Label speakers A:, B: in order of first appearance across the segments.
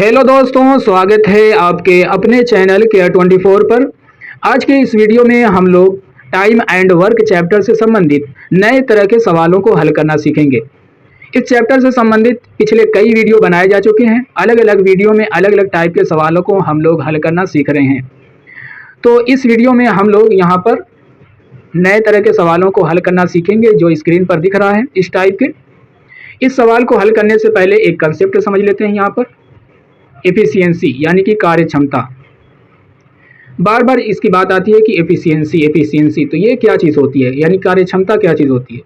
A: Hello दोस्तों, स्वागत है आपके अपने चैनल Care24 पर। आज के इस वीडियो में हम लोग टाइम एंड वर्क चैप्टर से संबंधित नए तरह के सवालों को हल करना सीखेंगे। इस चैप्टर से संबंधित पिछले कई वीडियो बनाए जा चुके हैं। अलग अलग वीडियो में अलग अलग टाइप के सवालों को हम लोग हल करना सीख रहे हैं। तो इस वीडियो में हम लोग यहाँ पर नए तरह के सवालों को हल करना सीखेंगे जो स्क्रीन पर दिख रहा है इस टाइप के। इस सवाल को हल करने से पहले एक कंसेप्ट समझ लेते हैं। यहाँ पर एफिशिएंसी यानी कि कार्य क्षमता, बार बार इसकी बात आती है कि एफिशिएंसी तो ये क्या चीज़ होती है, यानी कार्य क्षमता क्या चीज़ होती है।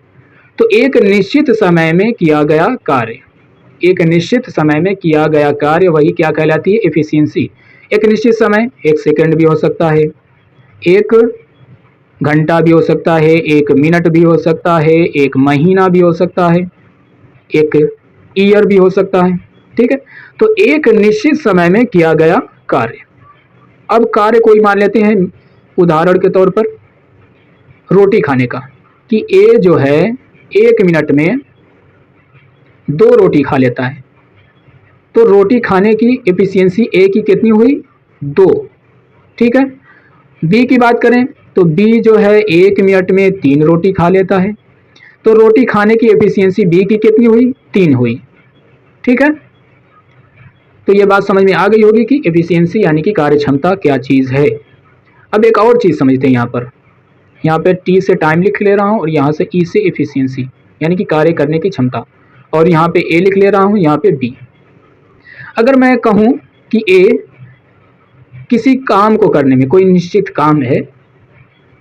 A: तो एक निश्चित समय में किया गया कार्य, एक निश्चित समय में किया गया कार्य वही क्या कहलाती है, एफिशिएंसी। एक निश्चित समय, एक सेकंड भी हो सकता है, एक घंटा भी हो सकता है, एक मिनट भी हो सकता है, एक महीना भी हो सकता है, एक ईयर भी हो सकता है। ठीक है, तो एक निश्चित समय में किया गया कार्य। अब कार्य कोई मान लेते हैं उदाहरण के तौर पर रोटी खाने का, कि ए जो है 1 मिनट में 2 रोटी खा लेता है। तो रोटी खाने की एफिशिएंसी ए की कितनी हुई, 2। ठीक है, बी की बात करें तो बी जो है 1 मिनट में 3 रोटी खा लेता है। तो रोटी खाने की एफिशिएंसी बी की कितनी हुई, 3 हुई। ठीक है, तो ये बात समझ में आ गई होगी कि एफिशिएंसी यानी कि कार्य क्षमता क्या चीज़ है। अब एक और चीज़ समझते हैं। यहाँ पे टी से टाइम लिख ले रहा हूँ और यहाँ से ई से एफिशिएंसी यानी कि कार्य करने की क्षमता, और यहाँ पे ए लिख ले रहा हूँ, यहाँ पे बी। अगर मैं कहूँ कि ए किसी काम को करने में, कोई निश्चित काम है,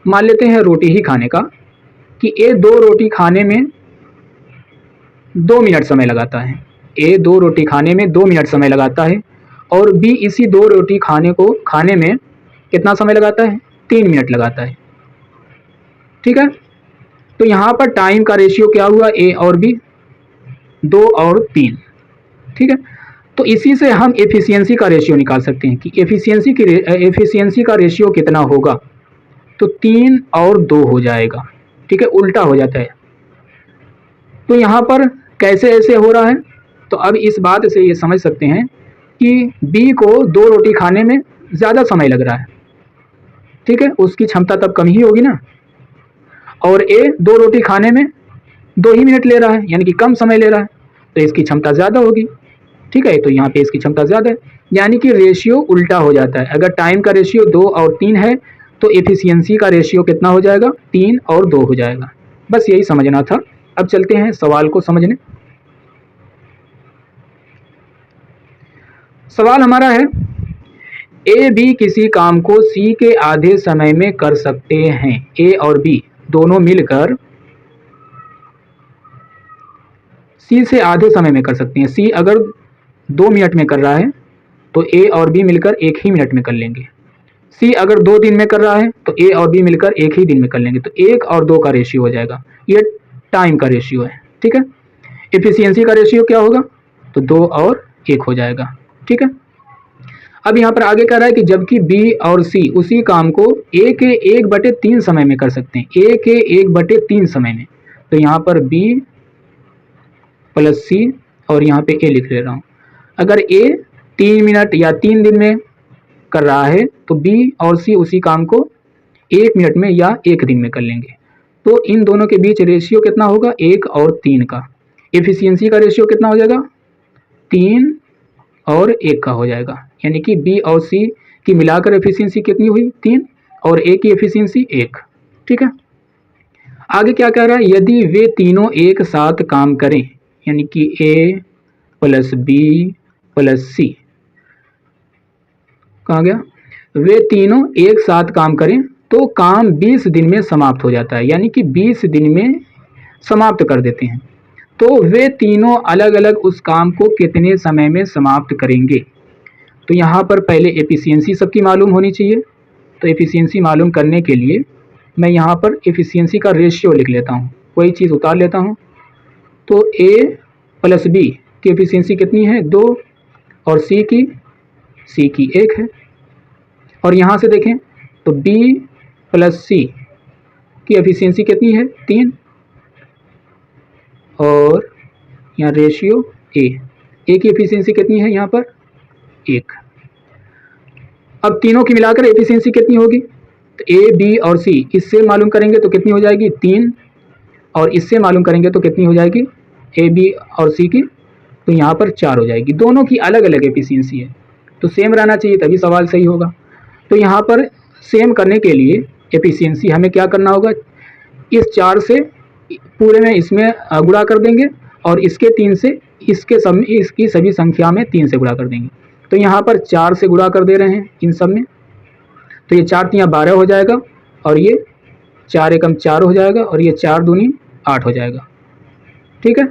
A: मान लेते हैं रोटी ही खाने का, कि ए 2 रोटी खाने में 2 मिनट समय लगाता है। ए 2 रोटी खाने में 2 मिनट समय लगाता है और बी इसी 2 रोटी खाने में कितना समय लगाता है, 3 मिनट लगाता है। ठीक है, तो यहाँ पर टाइम का रेशियो क्या हुआ, ए और बी, 2 और 3। ठीक है, तो इसी से हम एफिशिएंसी का रेशियो निकाल सकते हैं कि एफिशिएंसी का रेशियो कितना होगा। तो 3 और 2 हो जाएगा। ठीक है, उल्टा हो जाता है। तो यहाँ पर कैसे ऐसे हो रहा है, तो अब इस बात से ये समझ सकते हैं कि बी को 2 रोटी खाने में ज़्यादा समय लग रहा है। ठीक है, उसकी क्षमता तब कम ही होगी ना, और ए 2 रोटी खाने में 2 ही मिनट ले रहा है, यानी कि कम समय ले रहा है, तो इसकी क्षमता ज़्यादा होगी। ठीक है, तो यहाँ पे इसकी क्षमता ज़्यादा है, यानी कि रेशियो उल्टा हो जाता है। अगर टाइम का रेशियो 2 और 3 है तो एफिशिएंसी का रेशियो कितना हो जाएगा, 3 और 2 हो जाएगा। बस यही समझना था। अब चलते हैं सवाल को समझने। सवाल हमारा है, ए बी किसी काम को सी के आधे समय में कर सकते हैं। ए और बी दोनों मिलकर सी से आधे समय में कर सकते हैं। सी अगर 2 मिनट में कर रहा है तो ए और बी मिलकर 1 ही मिनट में कर लेंगे। सी अगर 2 दिन में कर रहा है तो ए और बी मिलकर 1 ही दिन में कर लेंगे। तो 1 और 2 का रेशियो हो जाएगा, ये टाइम का रेशियो है। ठीक है, एफिशिएंसी का रेशियो क्या होगा, तो 2 और 1 हो जाएगा। ठीक है, अब यहाँ पर आगे कह रहा है कि जबकि बी और सी उसी काम को ए के 1/3 समय में कर सकते हैं। ए के 1/3 समय में, तो यहाँ पर बी प्लस सी और यहाँ पे ए लिख ले रहा हूँ। अगर ए 3 मिनट या 3 दिन में कर रहा है तो बी और सी उसी काम को 1 मिनट में या 1 दिन में कर लेंगे। तो इन दोनों के बीच रेशियो कितना होगा, 1 और 3 का। एफिशिएंसी का रेशियो कितना हो जाएगा, 3 और 1 का हो जाएगा, यानी कि बी और सी की मिलाकर एफिशिएंसी कितनी हुई, 3, और ए की एफिशिएंसी 1। ठीक है, आगे क्या कह रहा है, यदि वे तीनों एक साथ काम करें, यानी कि ए प्लस बी प्लस सी, कहाँ गया, वे तीनों एक साथ काम करें तो काम 20 दिन में समाप्त हो जाता है, यानी कि 20 दिन में समाप्त कर देते हैं। तो वे तीनों अलग अलग उस काम को कितने समय में समाप्त करेंगे। तो यहाँ पर पहले एफिशिएंसी सबकी मालूम होनी चाहिए। तो एफिशिएंसी मालूम करने के लिए मैं यहाँ पर एफिशिएंसी का रेशियो लिख लेता हूँ, कोई चीज़ उतार लेता हूँ। तो ए प्लस बी की एफिशिएंसी कितनी है, 2, और सी की 1 है। और यहाँ से देखें तो बी प्लस सी की एफिशिएंसी कितनी है, 3, और यहाँ रेशियो ए की एफिशिएंसी कितनी है यहाँ पर, 1। अब तीनों की मिलाकर एफिशिएंसी कितनी होगी? तो ए, बी और सी, इससे मालूम करेंगे तो कितनी हो जाएगी? 3। और इससे मालूम करेंगे तो कितनी हो जाएगी? ए, बी और सी की, तो यहाँ पर 4 हो जाएगी। दोनों की अलग अलग एफिशिएंसी है, तो सेम रहना चाहिए तभी सवाल सही होगा। तो यहाँ पर सेम करने के लिए एफिशिएंसी हमें क्या करना होगा? इस 4 से पूरे में इसमें गुणा कर देंगे और इसके 3 से इसकी सभी संख्या में 3 से गुणा कर देंगे। तो यहाँ पर 4 से गुणा कर दे रहे हैं इन सब में, तो ये 4 तियाँ 12 हो जाएगा और ये 4 एकम 4 हो जाएगा और ये 4 दूनी 8 हो जाएगा। ठीक है,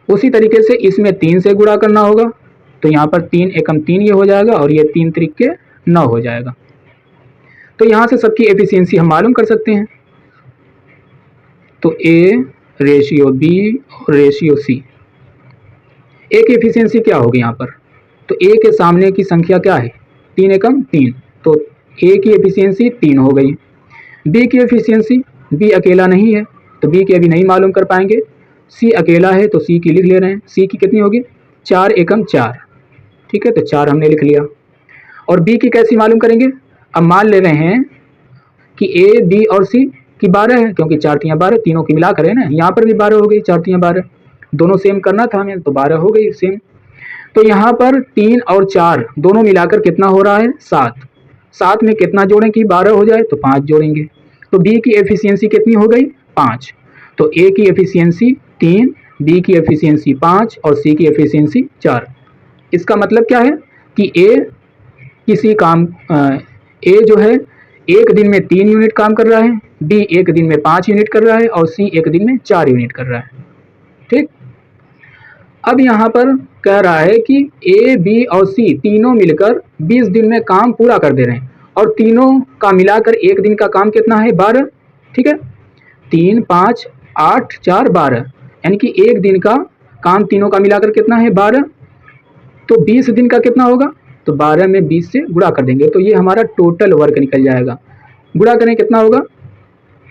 A: उसी तरीके से इसमें 3 से गुणा करना होगा, तो यहाँ पर 3 एकम 3 ये हो जाएगा और ये 3 त्रिके 9 हो जाएगा। तो यहाँ से सबकी एफिशिएंसी हम मालूम कर सकते हैं। तो ए रेशियो बी और रेशियो सी, ए की एफिशिएंसी क्या होगी यहाँ पर? तो ए के सामने की संख्या क्या है? 3 एकम 3, तो ए की एफिशिएंसी 3 हो गई। बी की एफिशिएंसी, बी अकेला नहीं है तो बी की अभी नहीं मालूम कर पाएंगे। सी अकेला है तो सी की लिख ले रहे हैं, सी की कितनी होगी? 4 एकम 4। ठीक है, तो 4 हमने लिख लिया। और बी की कैसी मालूम करेंगे? अब मान ले रहे हैं कि ए, बी और सी की 12 है, क्योंकि 4 तियाँ 12 तीनों की मिला कर है ना। यहाँ पर भी 12 हो गई, 4 तियाँ 12, दोनों सेम करना था हमें, तो 12 हो गई सेम। तो यहाँ पर 3 और 4 दोनों मिलाकर कितना हो रहा है? 7। 7 में कितना जोड़ें कि 12 हो जाए? तो 5 जोड़ेंगे। तो बी की एफिशिएंसी कितनी हो गई? 5। तो ए की एफिशिएंसी 3, बी की एफिशिएंसी 5 और सी की एफिशिएंसी 4। इसका मतलब क्या है कि ए जो है एक दिन में 3 यूनिट काम कर रहा है, बी एक दिन में 5 यूनिट कर रहा है और सी एक दिन में 4 यूनिट कर रहा है। ठीक, अब यहाँ पर कह रहा है कि ए, बी और सी तीनों मिलकर 20 दिन में काम पूरा कर दे रहे हैं और तीनों का मिलाकर एक दिन का काम कितना है? 12। ठीक है, 3, 5, 8, 4, 12, यानी कि एक दिन का काम तीनों का मिलाकर कितना है? 12। तो 20 दिन का कितना होगा? तो 12 में 20 से गुणा कर देंगे, तो ये हमारा टोटल वर्क निकल जाएगा। गुणा करें कितना होगा?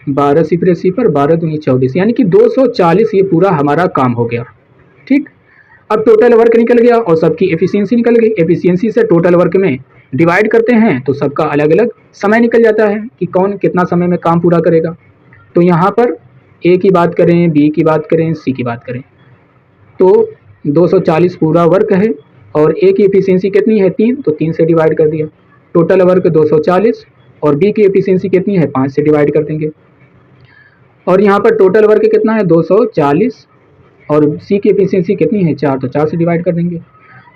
A: 12 सिफरे सिफर 12 दूनी 24, यानी कि 240 ये पूरा हमारा काम हो गया। ठीक, अब टोटल वर्क निकल गया और सबकी एफिशिएंसी निकल गई। एफिशिएंसी से टोटल वर्क में डिवाइड करते हैं तो सबका अलग अलग समय निकल जाता है कि कौन कितना समय में काम पूरा करेगा। तो यहाँ पर ए की बात करें, बी की बात करें, सी की बात करें, तो 240 पूरा वर्क है और ए की एफिशिएंसी कितनी है? 3, तो 3 से डिवाइड कर दिया। टोटल वर्क 240 और बी की एफिशिएंसी कितनी है? 5 से डिवाइड कर देंगे। और यहाँ पर टोटल वर्क कितना है? 240 और सी की एफिशिएंसी कितनी है? 4, तो 4 से डिवाइड कर देंगे।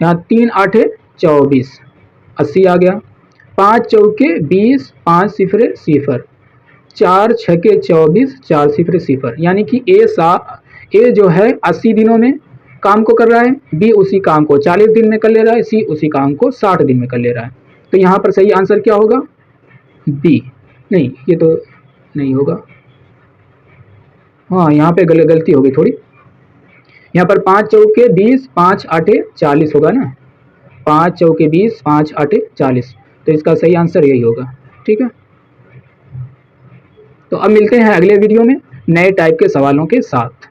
A: यहाँ 3 8 24, 80 आ गया। 5 चौके 20, 5 सिफरे सिफर, 4 छके 24, 4 सिफरे सिफर, यानी कि ए जो है 80 दिनों में काम को कर रहा है, बी उसी काम को 40 दिन में कर ले रहा है, सी उसी काम को 60 दिन में कर ले रहा है। तो यहाँ पर सही आंसर क्या होगा? बी। नहीं, ये तो नहीं होगा, हाँ यहाँ पे गलती हो गई थोड़ी। यहाँ पर 5 चौके 20, 5 आठे 40 होगा ना, 5 चौके 20, 5 आठे 40, तो इसका सही आंसर यही होगा। ठीक है, तो अब मिलते हैं अगले वीडियो में नए टाइप के सवालों के साथ।